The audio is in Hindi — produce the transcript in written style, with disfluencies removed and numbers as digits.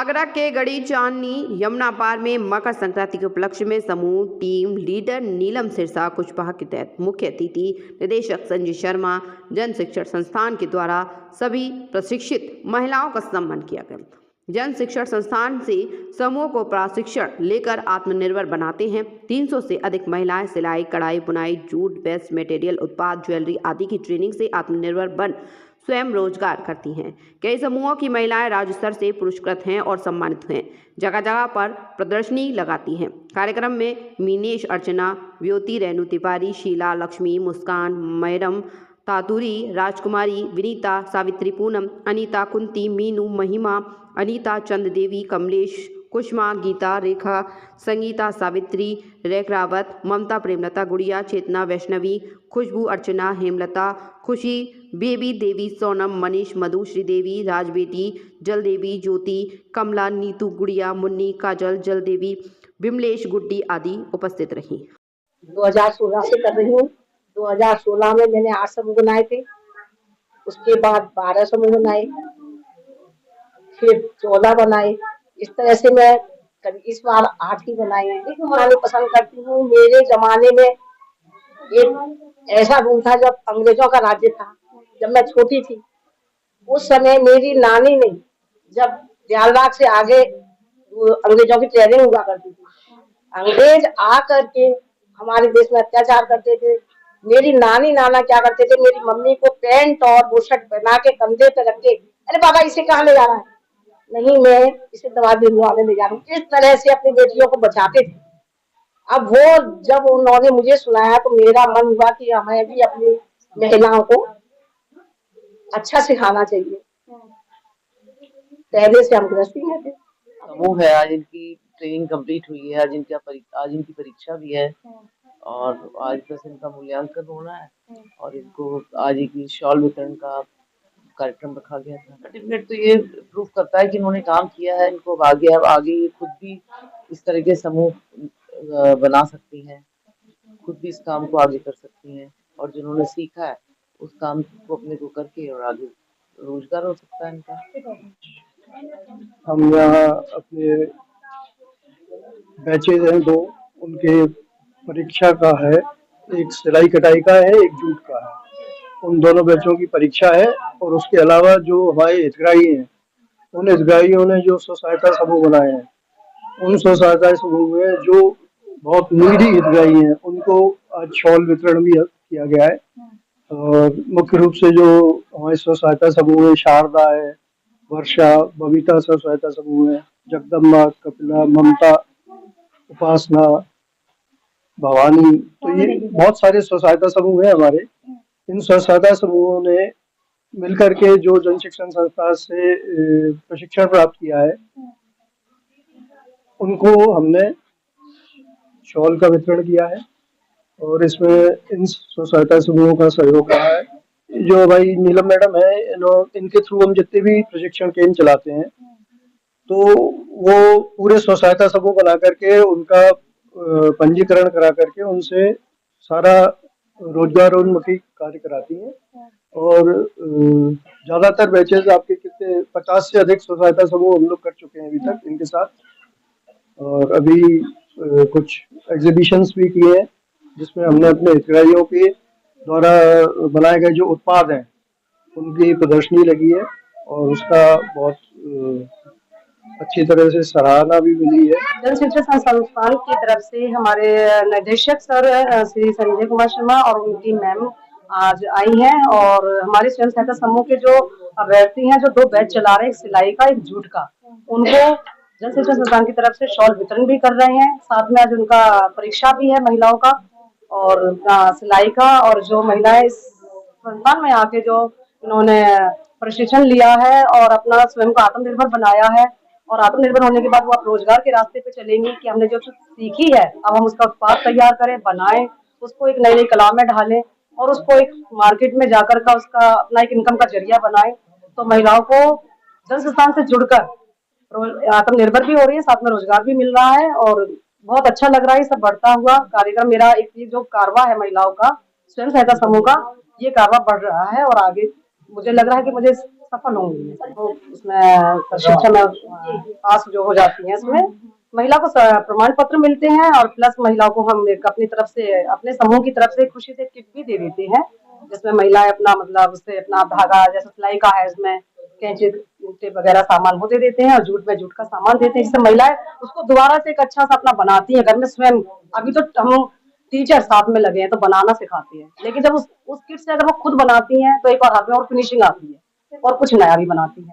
आगरा के गड़ी चांदनी यमुना पार में मकर संक्रांति के उपलक्ष्य में समूह टीम लीडर नीलम सिरसा कुचबहा के तहत मुख्य अतिथि निदेशक संजय शर्मा जन शिक्षण संस्थान के द्वारा सभी प्रशिक्षित महिलाओं का सम्मान किया गया। जन शिक्षण संस्थान से समूह को प्रशिक्षण लेकर आत्मनिर्भर बनाते हैं। 300 से अधिक महिलाएं सिलाई, कढ़ाई, बुनाई, जूट, वेस्ट मटेरियल उत्पाद, ज्वेलरी आदि की ट्रेनिंग से आत्मनिर्भर बन स्वयं रोजगार करती हैं। कई समूहों की महिलाएं राज्य स्तर से पुरस्कृत हैं और सम्मानित हैं। जगह जगह पर प्रदर्शनी लगाती हैं। कार्यक्रम में मीनेश, अर्चना, व्योति, रेणु तिवारी, शीला, लक्ष्मी, मुस्कान, मैडम, तातुरी, राजकुमारी, विनीता, सावित्री, पूनम, अनीता, कुंती, मीनू, महिमा, अनीता, चंद देवी, कमलेश, कुष्मा, गीता, रेखा, संगीता, सावित्री, रेखरावत, ममता, प्रेमलता, गुड़िया, चेतना, वैष्णवी, खुशबू, अर्चना, हेमलता, खुशी, बेबी, देवी, सोनम, मनीष, मधु, श्रीदेवी, राजबेटी, जलदेवी, ज्योति, कमला, नीतू, गुड़िया, मुन्नी, काजल, जलदेवी, बिमलेश, गुड्डी आदि उपस्थित रही। 2016 से कर रही हूँ। 2016 में मैंने 8 समूह बनाए थे, उसके बाद 12 समूह बनाए, फिर 14 बनाए। इस तरह से मैं इस बार 8 ही बनाए हैं। लेकिन बनाने पसंद करती हूँ। मेरे जमाने में एक ऐसा रूम था जब अंग्रेजों का राज्य था, जब मैं छोटी थी। उस समय मेरी नानी ने, जब दयालबाग से आगे अंग्रेजों की ट्रेनिंग हुआ करती थी, अंग्रेज आ करके हमारे देश में अत्याचार करते थे। मेरी नानी नाना क्या करते थे, मेरी मम्मी को पैंट और बुशर्ट पहना के कंधे पे रख के, अरे बाबा इसे कहाँ ले जा रहा है, नहीं मैं इसे दवा दिलवाने ले जा रहा हूँ। इस तरह से अपनी बेटियों को बचाते थे। अब वो जब उन्होंने मुझे सुनाया तो मेरा मन हुआ कि हमें भी अपनी महिलाओं को अच्छा सिखाना चाहिए। पहले से हम गृहस्थी में थे। समूह है, आज इनकी ट्रेनिंग कंप्लीट हुई है, आज इनकी परीक्षा भी है और आज बस इनका मूल्यांकन होना है और इनको आज एक शॉल वितरण का कार्यक्रम रखा गया था। सर्टिफिकेट तो ये प्रूफ करता है कि इन्होंने काम किया है। इनको आगे ये खुद भी इस तरह के समूह बना सकती हैं, खुद भी इस काम को आगे कर सकती हैं और जिन्होंने सीखा है उस काम को अपने को करके और आगे रोजगार हो सकता है इनका। हम यहाँ अपने बैचेज हैं 2, उनके परीक्षा का है, एक सिलाई कटाई का है, एक जूट का है। उन दोनों बैचों की परीक्षा है और उसके अलावा जो हमारे हितग्राही हैं, उन हितग्राहियों ने जो स्व सहायता समूह बनाए हैं, उन स्व सहायता समूह में जो बहुत नीडी हितग्राही हैं, उनको आज शॉल वितरण भी किया गया है। और मुख्य रूप से जो हमारे स्व सहायता समूह है, शारदा है, वर्षा, बबीता स्व सहायता समूह है, जगदम्बा, कपिला, ममता, उपासना, भवानी, तो ये बहुत सारे स्व सहायता समूह हैं हमारे। इन स्व सहायता समूहों ने मिलकर के जो जन शिक्षण संस्था से प्रशिक्षण प्राप्त किया है, उनको हमने शॉल का वितरण किया है और इसमें इन स्व सहायता समूहों का सहयोग रहा है। जो भाई नीलम मैडम है, इनके थ्रू हम जितने भी प्रशिक्षण केंद्र चलाते हैं, तो वो पूरे स्व सहायता समूह बना करके उनका पंजीकरण करा करके उनसे सारा रोजगारोन्मुखी कार्य कराती हैं। और ज्यादातर बैचेज आपके कितने 50 से अधिक स्व सहायता समूह हम लोग कर चुके हैं अभी तक इनके साथ। और अभी कुछ एग्जीबिशंस भी किए हैं जिसमें हमने अपने हितग्राहियों के द्वारा बनाए गए जो उत्पाद हैं उनकी प्रदर्शनी लगी है और उसका बहुत अच्छी तरह से सराहना भी मिली है। जन शिक्षण संस्थान की तरफ से हमारे निदेशक सर श्री संजय कुमार शर्मा और उनकी मैम आज आई हैं और हमारे स्वयं सहायता समूह के जो अभ्यर्थी हैं, जो 2 बैच चला रहे हैं, एक सिलाई का एक जूट का, उनको जन शिक्षण संस्थान की तरफ से शॉल वितरण भी कर रहे हैं। साथ में आज उनका परीक्षा भी है महिलाओं का और सिलाई का। और जो महिलाएं इस संस्थान में आके जो इन्होंने प्रशिक्षण लिया है और अपना स्वयं को आत्मनिर्भर बनाया है, और आत्मनिर्भर होने के बाद वो आप रोजगार के रास्ते पे चलेंगी कि हमने जो सीखी है अब हम उसका उत्पाद तैयार करें, बनाएं, उसको एक नई कला में ढालें और उसको एक मार्केट में जाकर का उसका अपना एक इनकम का जरिया बनाएं। तो महिलाओं को जन संस्थान से जुड़कर आत्मनिर्भर भी हो रही है, साथ में रोजगार भी मिल रहा है और बहुत अच्छा लग रहा है। सब बढ़ता हुआ कार्यक्रम मेरा एक जो कारवा है महिलाओं का स्वयं सहायता समूह का, ये कारवा बढ़ रहा है और आगे मुझे लग रहा है कि मुझे सफल होंगी तो उसमें प्रशिक्षण पास जो हो जाती है उसमें महिला को प्रमाण पत्र मिलते हैं और प्लस महिलाओं को हम एक अपनी तरफ से अपने समूह की तरफ से खुशी से किट भी दे देते हैं जिसमें महिलाएं अपना मतलब उससे अपना धागा जैसे सिलाई का है उसमें कैंची टेप वगैरह सामान वो दे देते हैं और जूट में जूट का सामान देते हैं जिससे महिलाएं उसको दोबारा से एक अच्छा सा अपना बनाती हैं घर में स्वयं। अभी तो हम टीचर साथ में लगे हैं तो बनाना सिखाते हैं लेकिन जब उस किट से अगर वो खुद बनाती हैं तो एक और हाथ में और फिनिशिंग आती है और कुछ नया भी बनाती है।